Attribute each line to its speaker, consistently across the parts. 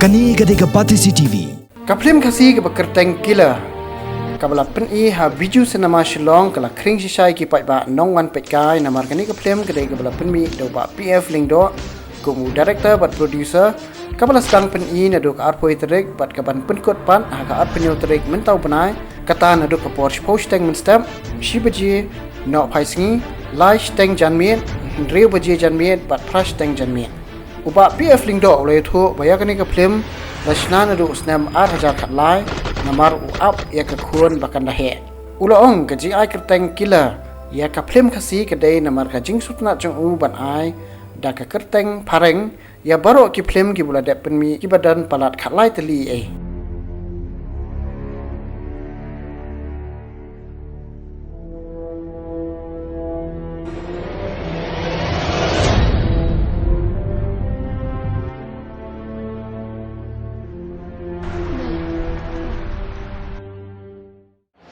Speaker 1: Kani gade ke Pati CCTV.
Speaker 2: Kaplim kasi ke bekerteng kila. Kabala peni ha biju senama Shillong kala kring sisai ki pai ba nongwan petkai namar kani kaplim gade kabala penmi do ba PF lingdo kumu director bat producer kabala stang peni na do ka arpoi terik bat kaban penkot pan ha ka art penyo terik mentau panai kata na do ka Porsche post teng men stamp shibaji no phaisngi lai teng janmien rew baji janmien bat prash teng janmien uba PF lingdo oleh thu bayakani kaplim Rasnan adu usnam 8,000 khatlai namar up ya ka khun bakan dahe uloong ka ji ai kerteng kila ya ka phlim khasi ka dei namar ka jing sutna chung u ban ai da ka kerteng phareng ya baro ki phlim ki bula de penmi ki badan palat khatlai teli e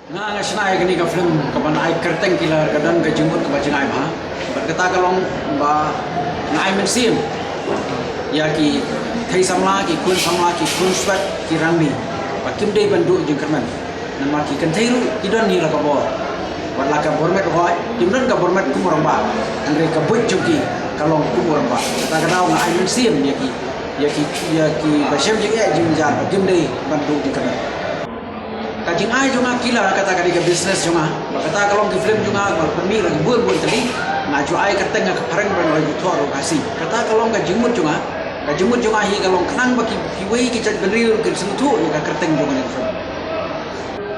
Speaker 3: Nga senai kini ka film kapan ai kerteng kila kadang ka jumut ka bajing ai ba berkata kalong ba ngai mensim ya ki thai samla ki kun swat ki rangni ba kim dei bandu jing kerman nama ki kan thai ru idon ni la ka bo wala ka bormet hoi kimran ka bormet ku morang ba andre ka buj juki kalong ku morang ba ta kadang ngai mensim ya ki ba shem jing e jing jar ba kim dei bandu jing kerman kajing ai junga kila kata kali ke business junga kata kalau di film junga kalau permi lagi buat tadi ngaju ai kata ngak pareng ban lagi thoro kasi kata kalau ngak jumut junga hi kalau kenang baki piwei ki chat benril ke sentu ya kerteng junga ni film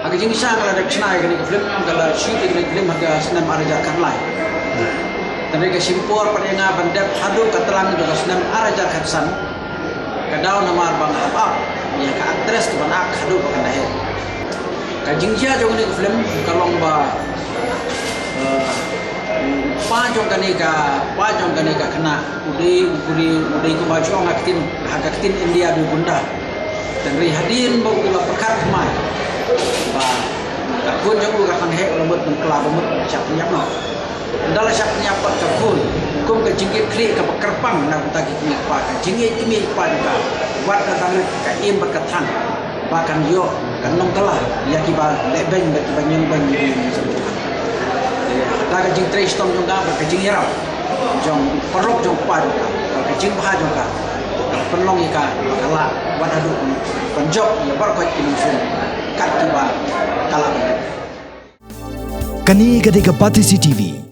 Speaker 3: aga jing sa kala dak chnai ke film kala shoot ke film aga senam araja karlai tadi ke simpor padanga bandap hadu katlang juga senam araja khatsan kadau nama bang apa ya ka actress ke banak hadu bakan dahe kajing dia jong ni film kalong ba pa jong kani ka kena udai ko baju ngaktin hagatin India du bunda dan ri hadin ba ula pekat mai ba ka kun jong ka kan he lomot nem kelab mut chap nyap no dala chap nyap ka kun kum ka jingit kli ka kerpang na ta ki mi pa ka jingit ki mi pa ka wat ka tang ka im ka thang bahkan yo kan nong kalah ya kiba lebeng bagi banyak banyak daga jing tres tom jong ga ka jing yarau jong perok jong pa ka jing bha jong ka penlong ika kala wadadu penjok ya bar ko kinung sun kat kiba kala
Speaker 1: Kani gade ke Pati CCTV.